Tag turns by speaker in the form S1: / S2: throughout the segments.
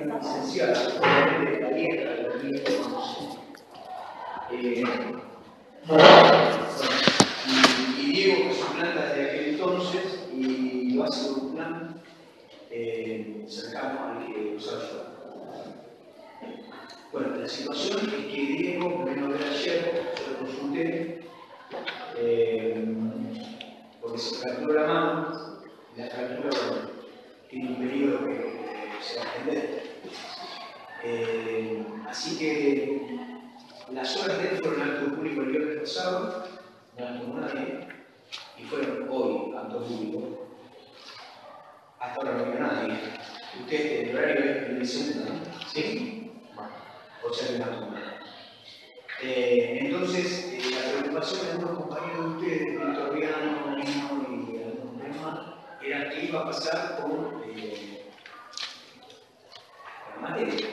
S1: una licenciada, obviamente la vieja de la niña que conoce. Y Diego, que su planta desde aquel entonces, y lo hace con un plan cercano al que usaba yo. Bueno, la situación es que Diego me vino a ver ayer, yo lo consulté, porque se fracturó la mano, y la fractura tiene un periodo que se va a extender. Así que las horas de él fueron acto público el viernes pasado, no las tomó nadie, y fueron hoy acto público. Hasta ahora no vio nadie. Usted, el horario es el de segunda, ¿no? ¿Sí? Bueno, o sea que no tomó nada. Entonces, la preocupación de algunos compañeros de ustedes, Víctor Viano, Nino y algunos demás, era qué iba a pasar con la materia.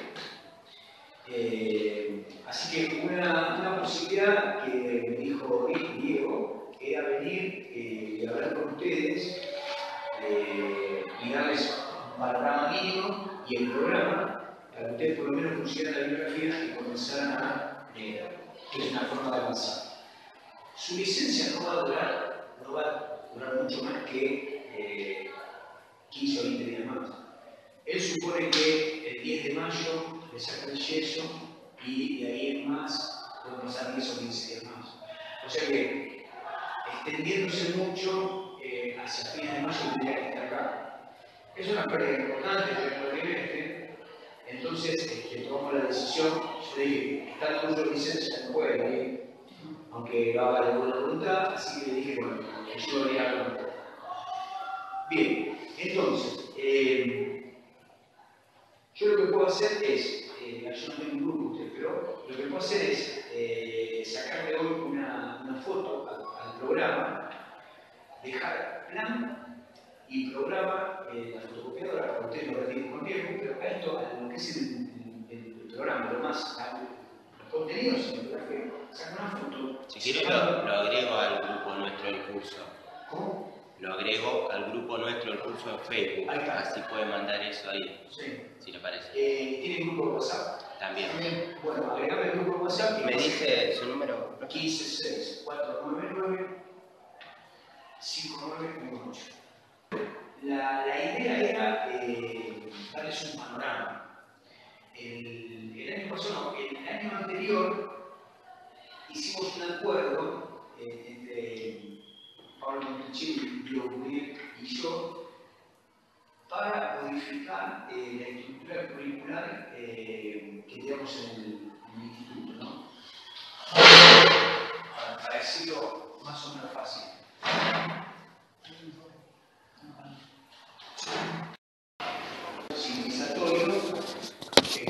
S1: Así que una posibilidad que me dijo Diego era venir y hablar con ustedes y darles un panorama mínimo y el programa para que ustedes por lo menos pusieran la bibliografía y comenzaran a leer, que es una forma de avanzar. Su licencia no va a durar mucho más que 15 o 20 días más. Él supone que el 10 de mayo le saca el yeso y de ahí en más pueden pasar 10 o 15 días más. O sea que, extendiéndose mucho, hacia fines de mayo tendría que estar acá. Es una pérdida importante tenerlo de trimestre, entonces tomamos la decisión, yo le dije, está todo de licencia, no puede venir, aunque lo haga de buena voluntad, así que le dije, bueno, que yo le haga un poco. Bien, entonces, yo lo que puedo hacer es, yo no tengo un grupo usted, pero lo que puedo hacer es sacarle hoy una foto al programa, dejar plan y programa la fotocopiadora, para ustedes lo retienen con tiempo, pero a esto, a lo que es el programa, lo más, los contenidos, saco una foto.
S2: Si quieres lo agrego al grupo nuestro del curso.
S1: ¿Cómo?
S2: Lo agrego al grupo nuestro del curso en Facebook, así puede mandar eso ahí,
S1: sí.
S2: Si le parece.
S1: ¿Tiene un grupo de WhatsApp?
S2: También.
S1: Bueno, agregame el grupo de WhatsApp.
S2: ¿Me dice su número?
S1: 156-499-5918. La idea era darles un panorama. El año pasado, el año anterior, hicimos un acuerdo entre Pablo Montelchini, Diego Curiel y yo para modificar la estructura curricular que tenemos en el instituto, ¿no? Para decirlo más o menos fácil. Civilizatorio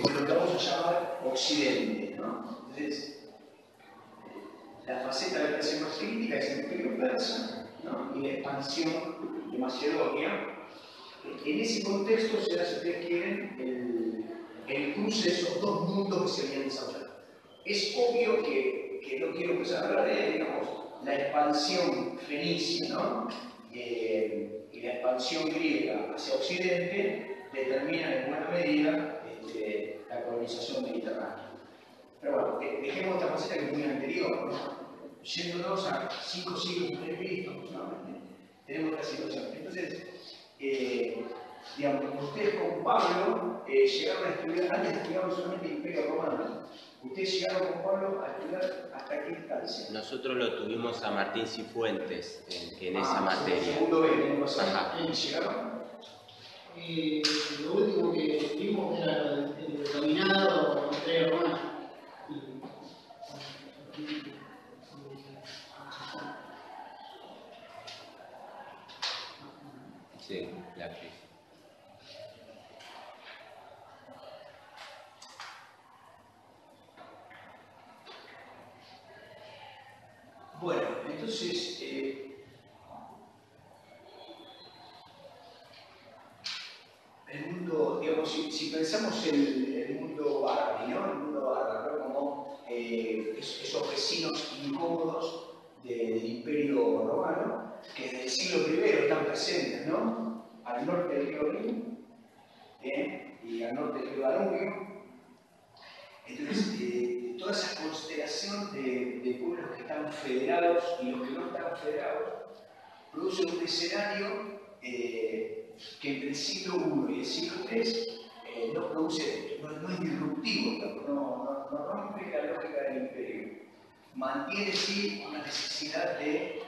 S1: con lo que vamos a llamar Occidente, ¿no? Entonces, la faceta de la expresión más crítica es el imperio persa, ¿no? Y la expansión de Macedonia. En ese contexto se da, si ustedes quieren, el cruce de esos dos mundos que se habían desarrollado. Es obvio que no quiero empezar a hablar de, digamos, la expansión fenicia, ¿no? Y la expansión griega hacia Occidente determinan en buena medida la colonización mediterránea. Pero bueno, dejemos esta faceta que es muy anterior, ¿no? Yéndonos a 5 siglos antes de Cristo aproximadamente, tenemos esta situación. Entonces, digamos, ustedes con Pablo llegaron a estudiar, antes estudiaban solamente el Imperio Romano, ustedes llegaron con Pablo a estudiar hasta qué distancia.
S2: Nosotros lo tuvimos a Martín Cifuentes en esa materia.
S1: Segundo B, tenemos a ¿llegaron?
S3: Lo último que vimos era el dominado Imperio Romano.
S2: Sí, la crisis.
S1: Bueno, entonces, el mundo, digamos, si pensamos en el mundo árabe, ¿no? El mundo árabe, ¿no? Como esos vecinos incómodos del Imperio Romano, que desde el siglo I están presentes, ¿no? Al norte del río Rin, y al norte del río Danubio. Entonces, toda esa constelación de pueblos que están federados y los que no están federados produce un escenario que entre el siglo I y el siglo III no produce, no es disruptivo, no rompe la lógica del imperio. Mantiene sí una necesidad de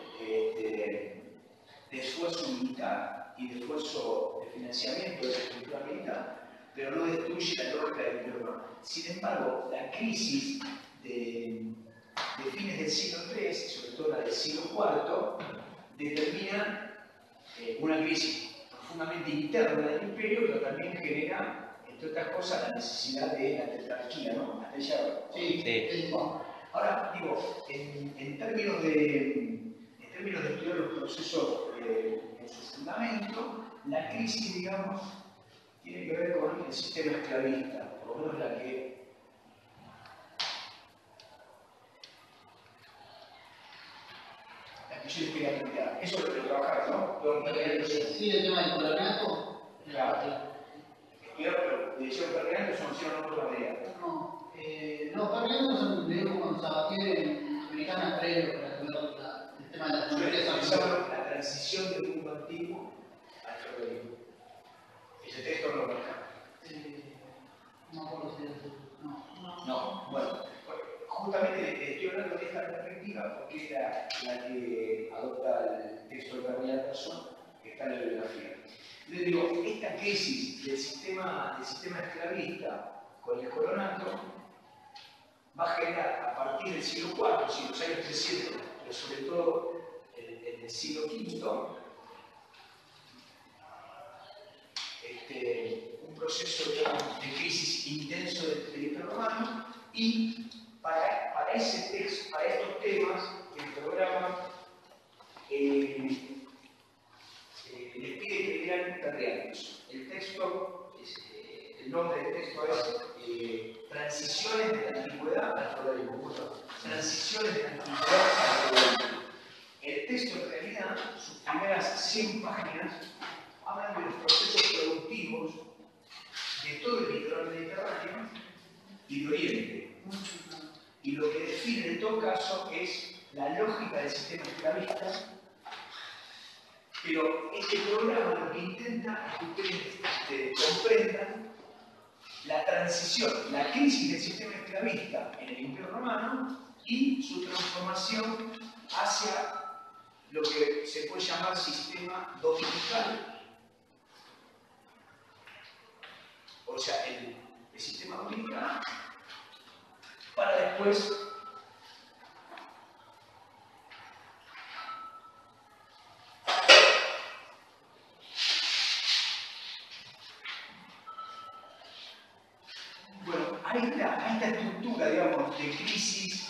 S1: esfuerzo militar y de esfuerzo de financiamiento de esa estructura militar, pero no destruye la lógica del imperio romano. Sin embargo, la crisis de fines del siglo III, sobre todo la del siglo IV, determina una crisis profundamente interna del imperio, pero también genera, entre otras cosas, la necesidad de la tetrarquía, ¿no? ¿Hasta allá?
S2: Sí.
S1: Bueno, ahora, digo, en términos de estudiar los procesos en su fundamento, la crisis, digamos, tiene que ver con el sistema esclavista, por lo menos la que yo les quería plantear. Eso es lo que trabajar, ¿no?
S3: Sí, el tema del coloniato.
S1: Claro. Pero decían permeantes o no hicieron otro material.
S3: No, los permeantes son de con Sabatier americana previo para estudiar el tema de la
S1: empezaron la transición del mundo antiguo al feudalismo. Ese texto no lo maneja.
S3: No me acuerdo si era eso.
S1: No, bueno, justamente estoy hablando de esta perspectiva porque es la que adopta el texto de Carolina Anderson, que está en la bibliografía. Les digo, esta crisis del sistema esclavista con el colonato va a generar a partir del siglo IV, si los años 300, pero sobre todo en el siglo V, un proceso de crisis intenso del Imperio Romano, y para estos temas el programa les pide que lean Perriantos. El texto, el nombre del texto es Transiciones de la Antigüedad al Feudalismo. Transiciones de la Antigüedad al Feudalismo. El texto, en realidad, sus primeras 100 páginas hablan de los procesos productivos de todo el litoral mediterráneo y de Oriente. Y lo que define en todo caso es la lógica del sistema esclavista. Pero este programa lo que intenta es que ustedes comprendan la transición, la crisis del sistema esclavista en el Imperio Romano y su transformación hacia lo que se puede llamar sistema dominical. O sea, el sistema dominical, para después bueno, a esta estructura, digamos, de crisis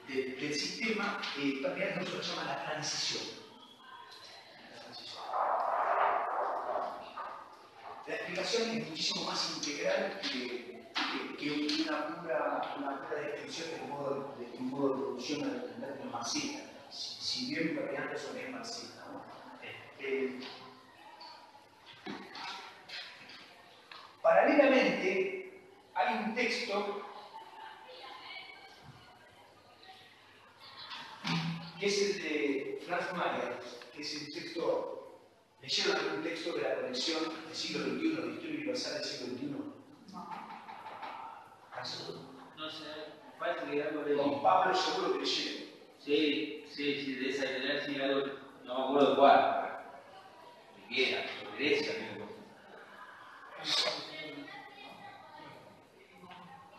S1: del sistema, también nosotros lo llama la transición. La explicación es muchísimo más integral que una pura descripción de un modo de producción en términos marxistas. Si bien Anderson es marxista, ¿no? Paralelamente, hay un texto que es el de Franz Mayer, que es el texto. ¿Leyeron algún texto de la colección del siglo XXI, de Historia Universal del siglo XXI?
S3: No.
S4: No sé, parece que algo de...
S1: Con Pablo seguro que leyeron.
S4: Sí, de esa editorial sí algo, no me acuerdo cuál. De qué era, sobre Grecia,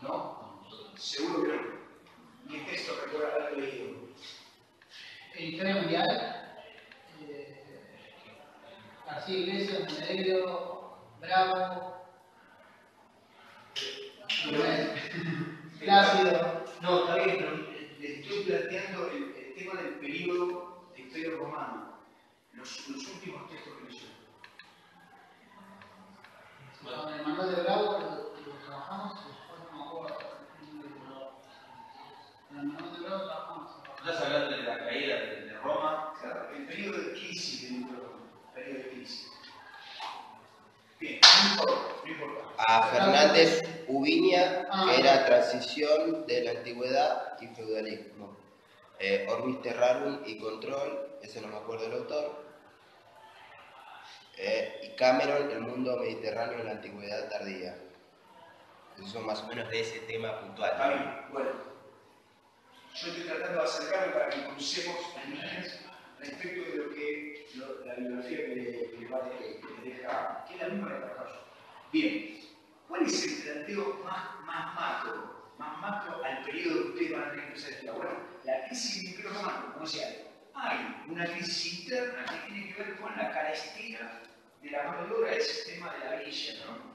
S1: ¿No? Seguro que no. ¿Qué texto recuerda haber leído?
S3: Historia mundial. García Iglesias, Medelio, Bravo, Plácido.
S1: No, está bien, pero le estoy planteando el tema del periodo del Imperio Romano, los últimos textos que leyó.
S3: Con el manual de Bravo lo trabajamos, después no me acuerdo. Con el manual de Bravo trabajamos.
S4: ¿Estás hablando de la caída de Roma?
S1: Claro, el periodo de crisis del Imperio Romano, periodo de crisis.
S2: A Fernández Ubiña, que era transición de la antigüedad y feudalismo. Orbis Terrarum y Control, ese no me acuerdo el autor. Y Cameron, el mundo mediterráneo en la antigüedad tardía. Esos son más o menos de ese tema puntual.
S1: Está bien, bueno. Yo estoy tratando de acercarme para que crucemos en líneas respecto de lo que la bibliografía que le deja, que es la misma que trabajo yo. Bien, ¿cuál es el planteo más macro al periodo que ustedes van a tener que empezar a estudiar? Bueno, la crisis del Imperio Romano, como decía, hay una crisis interna que tiene que ver con la carestía de la mano de obra del sistema de la grilla, ¿no?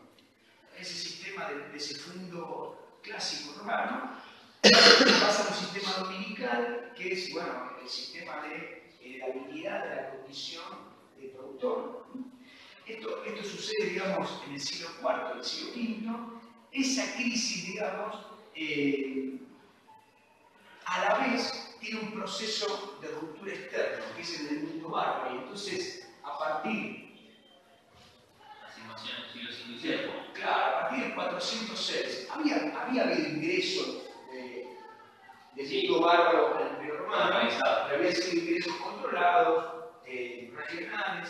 S1: Ese sistema de ese fondo clásico romano pasa a un sistema dominical que es, bueno, el sistema de la habilidad de la condición de productor. Esto sucede, digamos, en el siglo IV, el siglo V. Esa crisis, digamos, a la vez tiene un proceso de ruptura externo, que es el del mundo bárbaro. Y entonces, a partir claro, a partir del 406 había habido ingresos del mundo bárbaro al Imperio Romano, pero había sido ingresos controlados, regionales.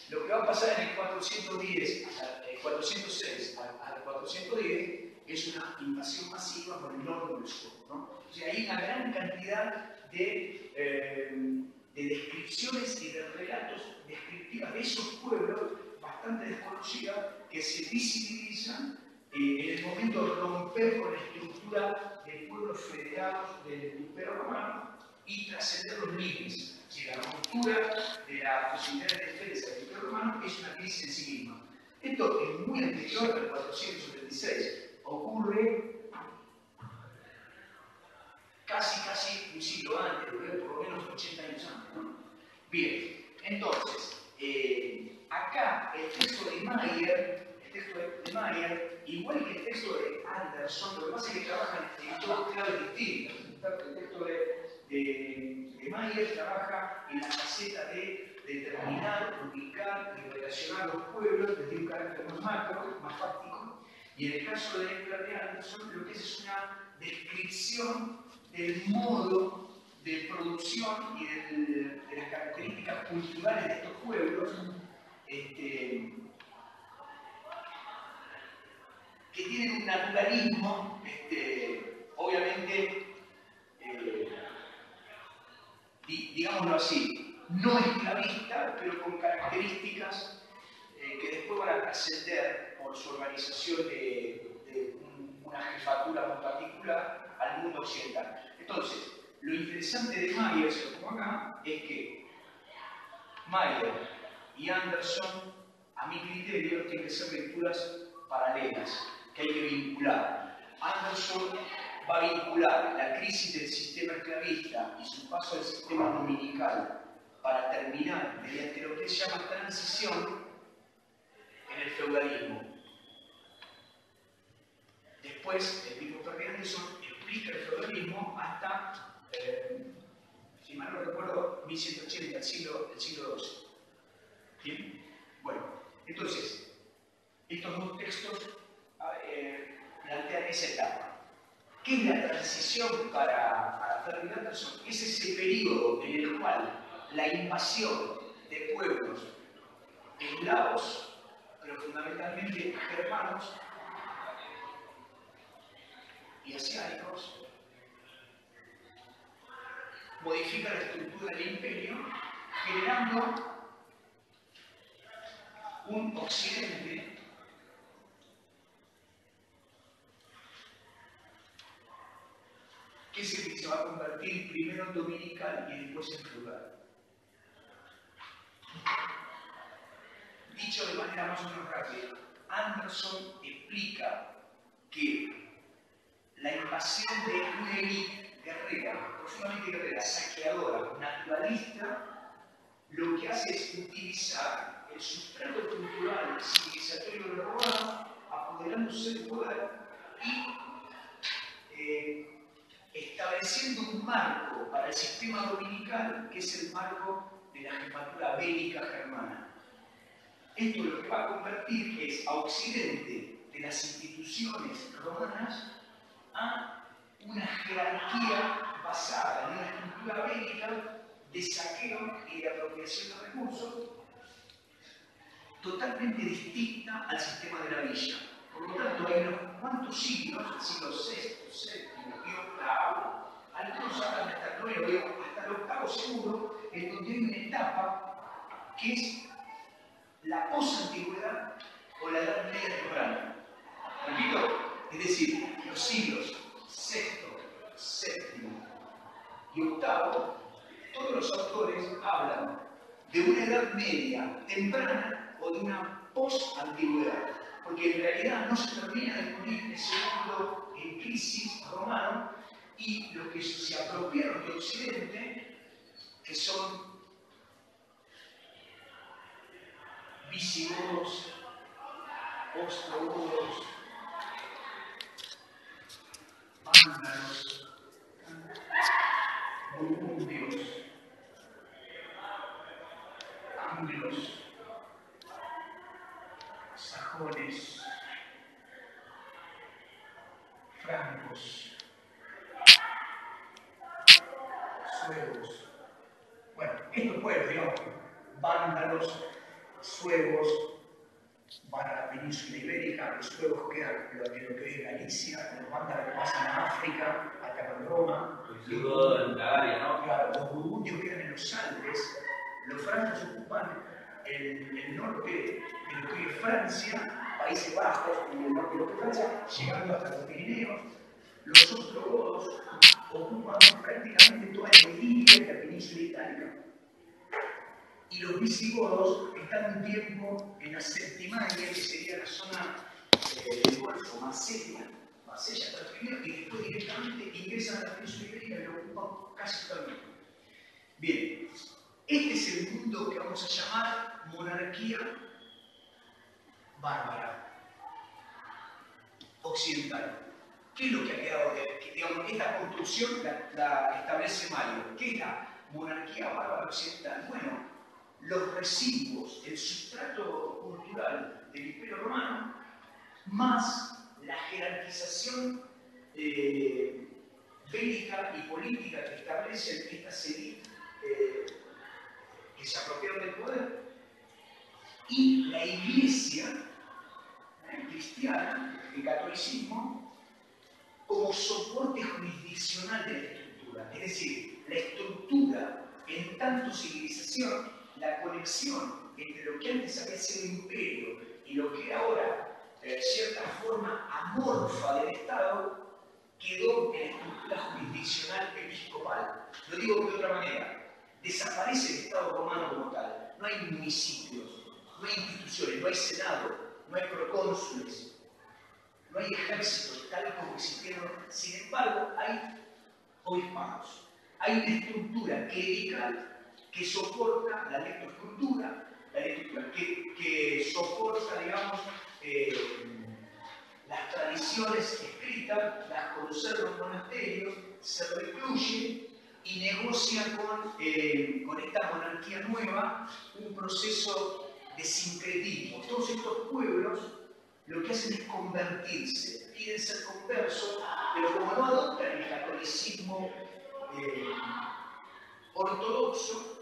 S1: Lo que va a pasar en el 410, el 406 al 410 es una invasión masiva por el norte del sur, ¿no? O sea, hay una gran cantidad de descripciones y de relatos descriptivas de esos pueblos bastante desconocidas que se visibilizan en el momento de romper con la estructura de pueblos federados del Imperio Romano y trascender los límites. Si la ruptura de la posibilidad de defensa del Imperio Romano es una crisis en sí misma. Esto es muy anterior al 476. Ocurre casi un siglo antes, por lo menos 80 años antes, ¿no? Bien, entonces, acá el texto de Mayer, igual que el texto de Anderson, lo que pasa es que trabajan en dos claves distintas. El texto de Mayer trabaja en la faceta de determinar, ubicar y relacionar los pueblos desde un carácter más macro, más fáctico, y en el caso de Anderson lo que es una descripción del modo de producción y de las características culturales de estos pueblos que tienen un naturalismo, obviamente, digámoslo así, no esclavista, pero con características que después van a trascender por su organización de una jefatura muy particular al mundo occidental. Entonces, lo interesante de Mayer, se lo pongo acá, es que Mayer y Anderson, a mi criterio, tienen que ser lecturas paralelas, que hay que vincular. Anderson va a vincular la crisis del sistema esclavista y su paso al sistema dominical para terminar mediante lo que se llama transición en el feudalismo. Después, el mismo Perry Anderson explica el feudalismo hasta, si mal no recuerdo, 1180, el siglo XII. ¿Bien? Bueno, entonces, estos dos textos plantean esa etapa. ¿Qué es la transición para Perry Anderson? Es ese periodo en el cual la invasión de pueblos eslavos, pero fundamentalmente germanos y asiáticos, modifica la estructura del imperio, generando un occidente que es el que se va a convertir primero en dominical y después en feudal. Dicho de manera más o menos rápida, Anderson explica que la invasión de una élite guerrera, profundamente guerrera, saqueadora, naturalista, lo que hace es utilizar el sustrato cultural civilizatorio de los romanos, apoderándose del poder y estableciendo un marco para el sistema dominical, que es el marco de la jefatura bélica germana. Esto lo que va a convertir es a Occidente de las instituciones romanas a una jerarquía basada en una estructura bélica de saqueo y de apropiación de recursos totalmente distinta al sistema de la villa. Por lo tanto, hay unos cuantos siglos, el siglo VI, VII y VIII, algunos hablan hasta el IX, hasta el VIII seguro, en donde hay una etapa que es la posantigüedad o la Edad Media temprana. ¿Repito? Es decir, los siglos VI, VII y VIII, todos los autores hablan de una Edad Media temprana o de una post-antigüedad, porque en realidad no se termina de morir ese mundo en crisis romano y los que se apropiaron de Occidente, que son visigodos, ostrogodos, vándalos, burgundios, anglos, sajones, francos, suevos. Bueno, estos pueblos, digamos, vándalos, suevos, van a la península ibérica, los suevos quedan en lo que hoy es Galicia, los vándalos pasan a África, atacan Roma.
S4: Todo en la área, ¿no?
S1: Claro, los burgundios quedan en los Alpes, los francos ocupan el norte de lo que hoy es Francia, Países Bajos, y el norte de lo que es Francia, llegando hasta los Pirineos. Los ostrogodos ocupan prácticamente toda la Iliria y la península itálica. Y los visigodos están un tiempo en la Septimania, que sería la zona del Golfo, Marsella hasta los Pirineos, y después directamente ingresan a la península ibérica y lo ocupan casi totalmente. Bien, este es el mundo que vamos a llamar monarquía bárbara occidental. ¿Qué es lo que ha quedado de, digamos, esta construcción la establece Mario? ¿Qué es la monarquía bárbara occidental? Bueno, los residuos, el sustrato cultural del Imperio Romano, más la jerarquización bélica y política que establece estas élites que se apropiaron del poder, y la iglesia cristiana, el catolicismo, como soporte jurisdiccional de la estructura. Es decir, la estructura en tanto civilización, la conexión entre lo que antes había sido imperio y lo que era ahora cierta forma amorfa del Estado, quedó en la estructura jurisdiccional episcopal. Lo digo de otra manera, desaparece el Estado romano como tal. No hay municipios, no hay instituciones, no hay senado, no hay procónsules, no hay ejércitos tal como existieron. Sin embargo, hay obispados. Hay una estructura clerical que soporta la lectoescritura, que soporta, digamos, las tradiciones escritas, las conserva en monasterios, se recluye y negocia con esta monarquía nueva un proceso de sincretismo. Todos estos pueblos lo que hacen es convertirse, piden ser conversos, pero como no adoptan el catolicismo ortodoxo,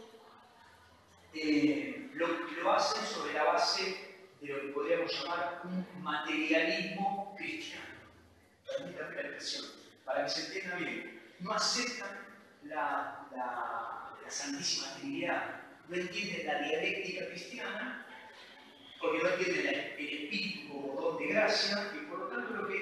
S1: lo hacen sobre la base de lo que podríamos llamar un materialismo cristiano. Permítanme la expresión, para que se entienda bien. No aceptan la Santísima Trinidad, no entienden la dialéctica cristiana, porque no entienden el espíritu como don de gracia, y por lo tanto lo que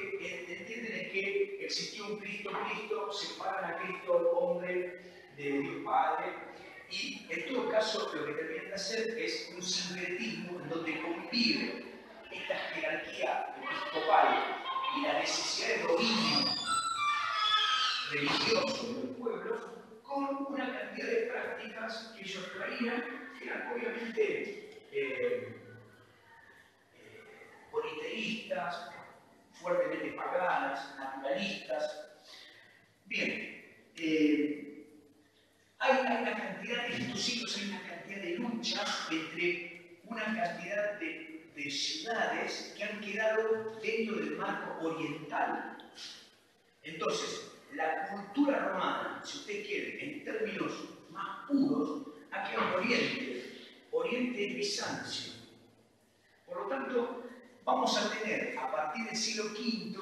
S1: entienden es que existió un Cristo, separan a Cristo, hombre, de Dios Padre, y en todo caso lo que terminan de hacer es un sincretismo en donde convive esta jerarquía episcopal y la necesidad de dominio religioso de los pueblos con una cantidad de prácticas que ellos traían, que eran obviamente politeístas, fuertemente paganas, naturalistas. Bien, hay una cantidad, en estos siglos hay una cantidad de luchas entre una cantidad de de ciudades que han quedado dentro del marco oriental. Entonces, la cultura romana, si usted quiere, en términos más puros, ha quedado en Oriente Bizancio. Por lo tanto, vamos a tener a partir del siglo V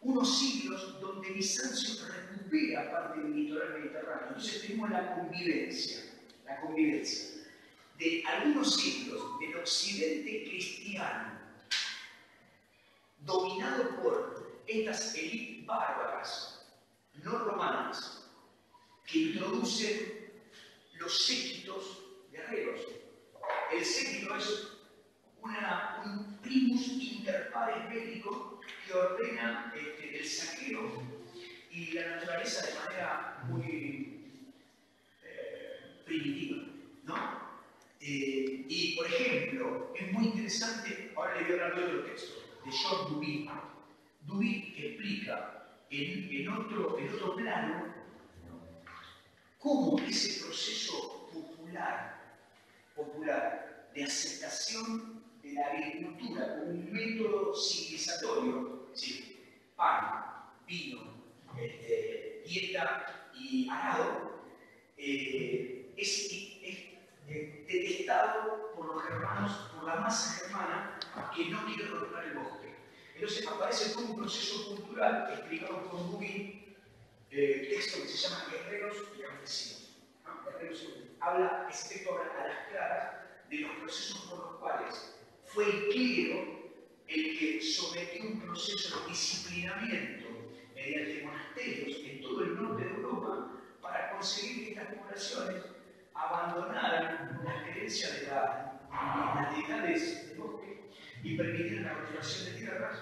S1: unos siglos donde Bizancio recupera parte del litoral mediterráneo. Entonces tenemos la convivencia de algunos siglos del occidente cristiano, dominado por estas élites bárbaras, no romanas, que introducen los séquitos guerreros. El séquito es un primus inter pares bélico que ordena el saqueo y la naturaleza de manera muy primitiva, ¿no? Y por ejemplo, es muy interesante, ahora le voy a hablar de otro texto, de Georges Duby. Duby explica en otro plano cómo ese proceso popular de aceptación de la agricultura como un método civilizatorio, ¿sí? Pan, vino, dieta y arado, es detestado por los germanos, por la masa germana que no quiere romper el bosque. Entonces aparece todo un proceso cultural explicado por Duby, texto que se llama Guerreros y Campesinos. ¿No? Habla, ese texto habla a las claras de los procesos por los cuales fue el clero el que sometió un proceso de disciplinamiento mediante monasterios en todo el norte de Europa para conseguir que estas poblaciones abandonaran las creencias de las deidades del bosque y permitieran la cultivación de tierras.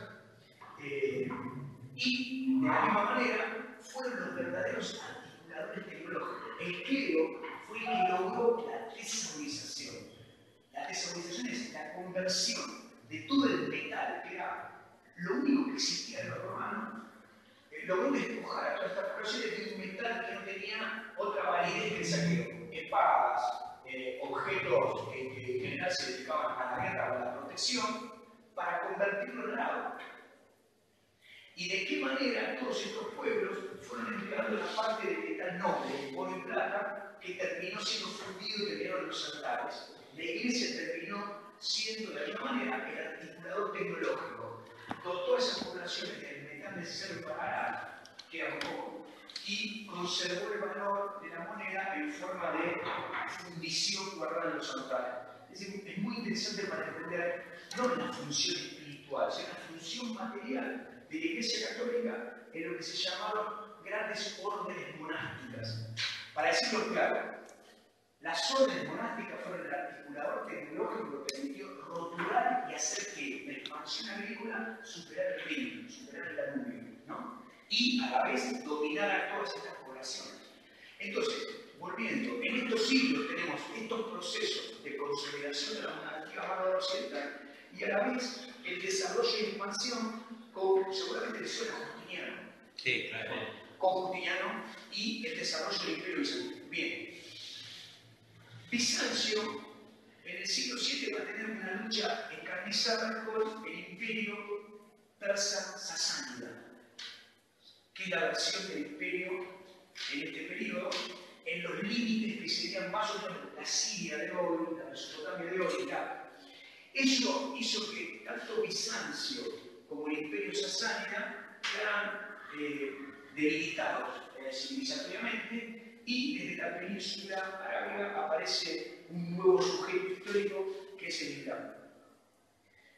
S1: Y de la misma manera fueron los verdaderos articuladores tecnológicos. El clero fue el que logró la tesaudización. La tesaudización es la conversión de todo el metal, que era lo único que existía en los romanos, logró despojar a todas estas poblaciones de un metal que no tenía otra validez que el saqueo. Espadas, objetos que en general se dedicaban a la guerra o a la protección, para convertirlo en oro. Y de qué manera todos estos pueblos fueron entregando la parte de metal noble, oro y plata, que terminó siendo fundido y terminó en los altares. La iglesia terminó siendo de alguna manera el articulador tecnológico. Dotó a esas poblaciones del metal necesario para arar, que era poco, y conservó el valor de la moneda en forma de fundición guardada en los altares. Es decir, es muy interesante para entender no la función espiritual, sino la función material de la Iglesia Católica en lo que se llamaron grandes órdenes monásticas. Para decirlo claro, las órdenes monásticas fueron el articulador tecnológico que permitió rotular y hacer que la expansión agrícola superara el Rin, superara el Danubio, ¿no? Y a la vez dominar a todas estas poblaciones. Entonces, volviendo, en estos siglos tenemos estos procesos de consolidación de la monarquía bárbara occidental y a la vez el desarrollo y expansión con, seguramente le suena Justiniano.
S4: Sí, claro.
S1: Con Justiniano y el desarrollo del Imperio Bizantino. Bien. Bizancio en el siglo VII va a tener una lucha encarnizada con el Imperio persa sasánida, que es la versión del imperio en este periodo, en los límites que serían más o menos la Siria de hoy, la Mesopotamia de hoy, Irak. Eso hizo que tanto Bizancio como el imperio sasánida quedaran debilitados civilizatoriamente, y desde la península arábiga aparece un nuevo sujeto histórico que es el Islam.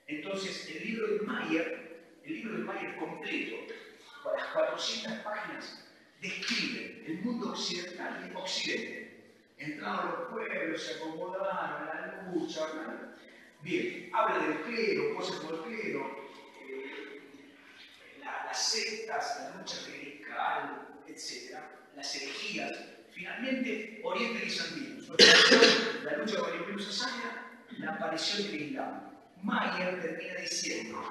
S1: Entonces, el libro de Mayer completo, con las 400 páginas, describe el mundo occidental y occidente. Entraron los pueblos, se acomodaron, la lucha, ¿verdad? Bien, habla del clero, cosas por el clero, las sectas, la lucha clerical, etc., las herejías. Finalmente, Oriente Bizantino, la lucha con el Imperio sasánida, la aparición del Islam. Mayer termina diciendo,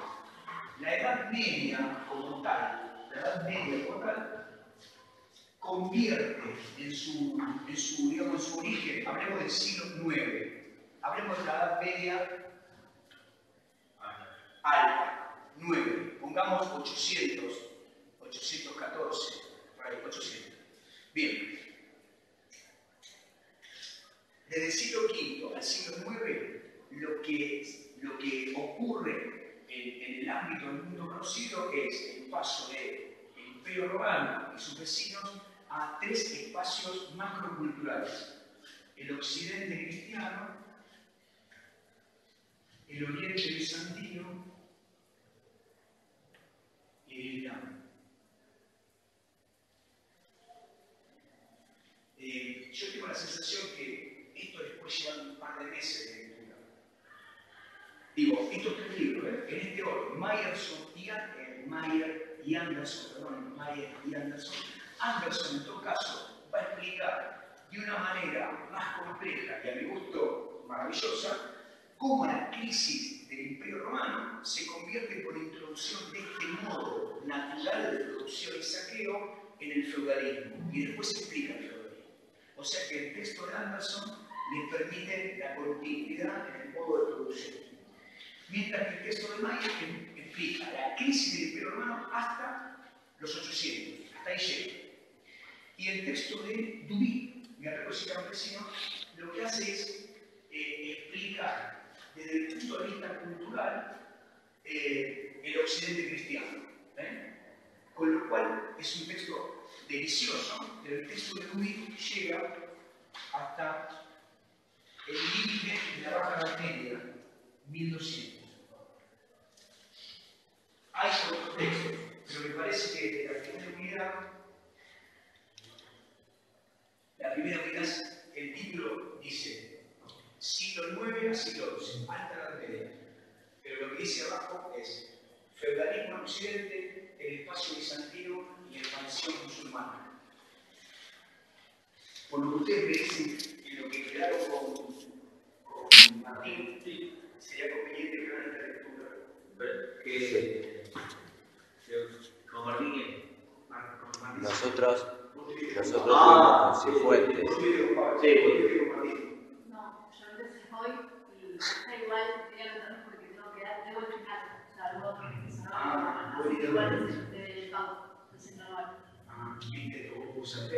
S1: la Edad Media como tal, convierte en su origen, hablemos del siglo IX, hablemos de la Edad Media al 9, pongamos 800, 814, por ahí, 800. Bien. Desde el siglo V al siglo IX, lo que ocurre en el ámbito del mundo conocido es el paso del Imperio Romano y sus vecinos a tres espacios macroculturales: el occidente cristiano, el oriente bizantino y el islam. Yo tengo la sensación que esto después lleva un par de meses de lectura. Digo, estos tres libros, en este orden, Mayer y Anderson, Anderson en todo caso va a explicar de una manera más compleja y a mi gusto maravillosa cómo la crisis del Imperio Romano se convierte por introducción de este modo natural de producción y saqueo en el feudalismo, y después se explica el feudalismo. O sea que el texto de Anderson le permite la continuidad en el modo de producción, mientras que el texto de Mayer explica la crisis del Imperio Romano hasta los 800, hasta ahí llega. Y el texto de Duby, Guerreros y Campesinos, lo que hace es explicar desde el punto de vista cultural el occidente cristiano. Con lo cual es un texto delicioso, pero el texto de Duby llega hasta el límite de la Baja Edad Media, 1200. Hay otros textos, pero me parece que la primera unidad, el título dice siglo IX a siglo XI, alta Edad Media. Pero lo que dice abajo es feudalismo en Occidente, el espacio bizantino y expansión musulmana. Por lo que ustedes me dicen que lo que quedaron con Martín, sería conveniente que hagan esta lectura.
S4: ¿Con Martín?
S2: Nosotros fuimos con Cifuentes.
S5: No, yo empecé hoy y está igual, voy a anotarme porque tengo que dar, debo explicar. O sea, luego porque se no, igual es el pago, entonces no vale.